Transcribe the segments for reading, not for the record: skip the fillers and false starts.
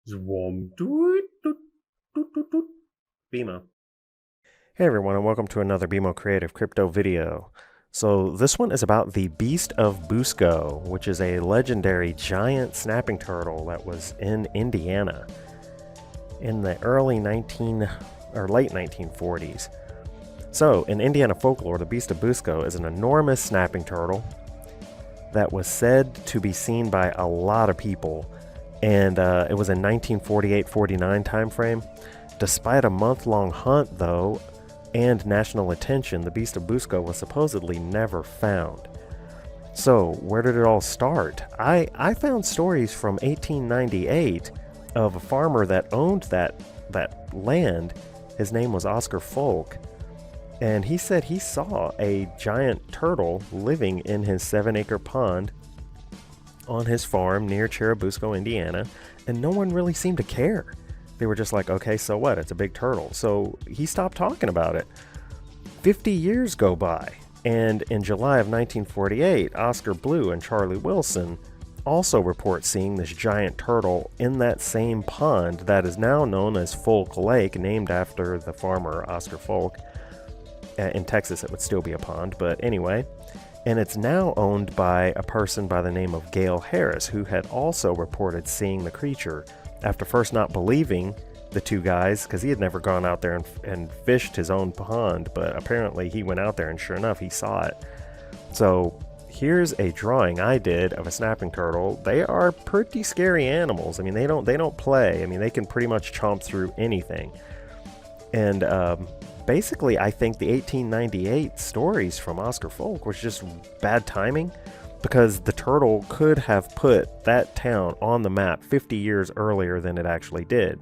Zwom. Doot, doot, doot, doot, doot. BMO. Hey everyone, and welcome to another BMO Creative crypto video. So this one is about the Beast of Busco, which is a legendary giant snapping turtle that was in Indiana in the early 19 or late 1940s. So in Indiana folklore, the Beast of Busco is an enormous snapping turtle that was said to be seen by a lot of people, and it was a 1948-49 time frame. Despite a month-long hunt, though, and national attention, the Beast of Busco was supposedly never found. So, where did it all start? I found stories from 1898 of a farmer that owned that land. His name was Oscar Folk, and he said he saw a giant turtle living in his 7-acre pond on his farm near Churubusco, Indiana, and no one really seemed to care. They were just like, okay, so what? It's a big turtle. So he stopped talking about it. 50 years go by, and in July of 1948, Oscar Blue and Charlie Wilson also report seeing this giant turtle in that same pond that is now known as Folk Lake, named after the farmer Oscar Folk. In Texas, it would still be a pond, but anyway. And it's now owned by a person by the name of Gail Harris, who had also reported seeing the creature after first not believing the two guys, because he had never gone out there and fished his own pond, but apparently he went out there and sure enough he saw it. So here's a drawing I did of a snapping turtle. They are pretty scary animals. I mean, they don't play. I mean, they can pretty much chomp through anything. And basically, I think the 1898 stories from Oscar Folk was just bad timing, because the turtle could have put that town on the map 50 years earlier than it actually did.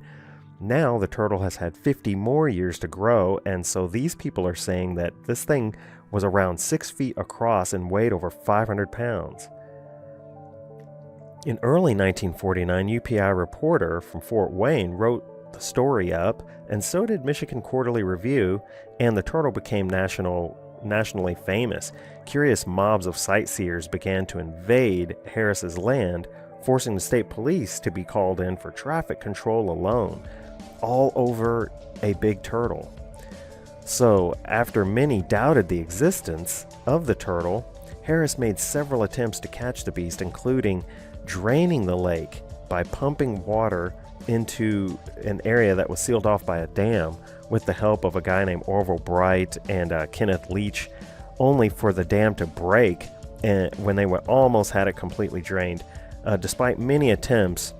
Now the turtle has had 50 more years to grow, and so these people are saying that this thing was around 6 feet across and weighed over 500 pounds. In early 1949, UPI reporter from Fort Wayne wrote the story up, and so did Michigan Quarterly Review, and the turtle became nationally famous. Curious mobs of sightseers began to invade Harris's land, forcing the state police to be called in for traffic control alone, all over a big turtle. So, after many doubted the existence of the turtle, Harris made several attempts to catch the beast, including draining the lake by pumping water into an area that was sealed off by a dam with the help of a guy named Orville Bright and Kenneth Leach, only for the dam to break and when they almost had it completely drained. Despite many attempts,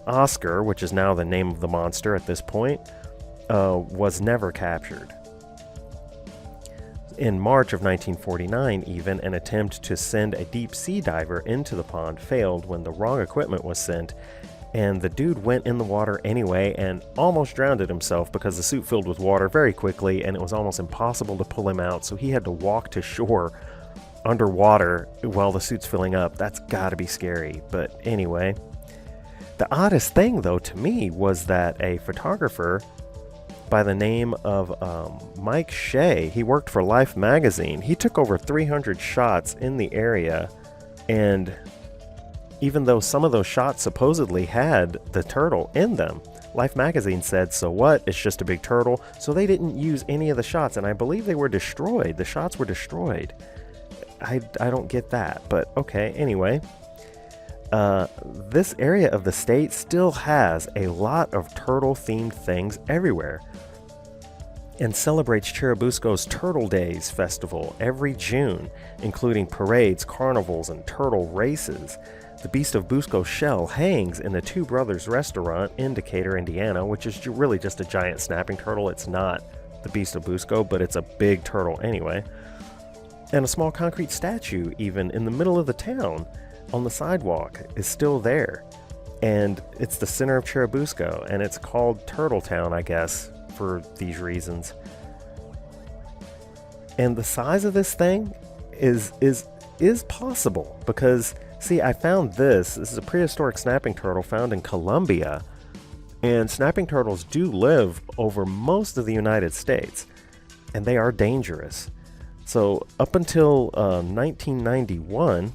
Oscar, which is now the name of the monster at this point, was never captured. In March of 1949, even, an attempt to send a deep sea diver into the pond failed when the wrong equipment was sent, and the dude went in the water anyway and almost drowned himself because the suit filled with water very quickly and it was almost impossible to pull him out, so he had to walk to shore underwater while the suit's filling up. That's gotta be scary. But anyway, the oddest thing though to me was that a photographer by the name of Mike Shea, he worked for Life magazine, he took over 300 shots in the area, and even though some of those shots supposedly had the turtle in them, Life magazine said, so what? It's just a big turtle. So they didn't use any of the shots, and I believe they were destroyed. The shots were destroyed. I don't get that, but okay, anyway. This area of the state still has a lot of turtle-themed things everywhere, and celebrates Churubusco's Turtle Days festival every June, including parades, carnivals, and turtle races. The Beast of Busco shell hangs in the Two Brothers restaurant in Decatur, Indiana, which is really just a giant snapping turtle. It's not the Beast of Busco, but it's a big turtle anyway. And a small concrete statue, even in the middle of the town on the sidewalk, is still there. And it's the center of Churubusco, and it's called Turtle Town, I guess, for these reasons. And the size of this thing is possible, because see, I found this is a prehistoric snapping turtle found in Colombia, and snapping turtles do live over most of the United States, and they are dangerous. So up until 1991,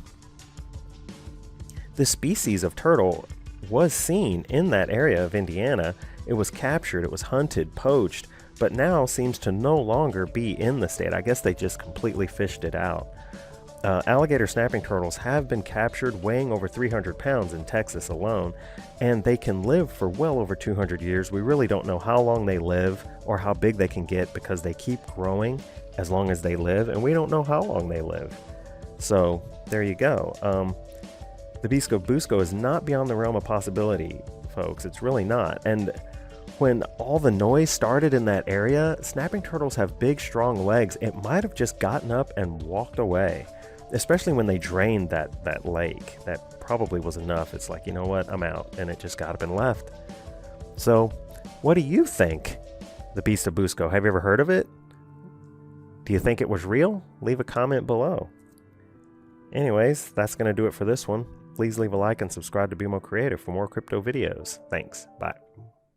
this species of turtle was seen in that area of Indiana. It was captured, it was hunted, poached, but now seems to no longer be in the state. I guess they just completely fished it out. Alligator snapping turtles have been captured weighing over 300 pounds in Texas alone, and they can live for well over 200 years. We really don't know how long they live or how big they can get because they keep growing as long as they live, and we don't know how long they live. So there you go. The beast of Busco is not beyond the realm of possibility, folks. It's really not. And when all the noise started in that area, snapping turtles have big, strong legs. It might have just gotten up and walked away, especially when they drained that lake. That probably was enough. It's like, you know what, I'm out. And it just got up and left. So what do you think? The beast of Busco, have you ever heard of it? Do you think it was real? Leave a comment below. Anyways, that's going to do it for this one. Please leave a like and subscribe to BMO Creative for more crypto videos. Thanks. Bye.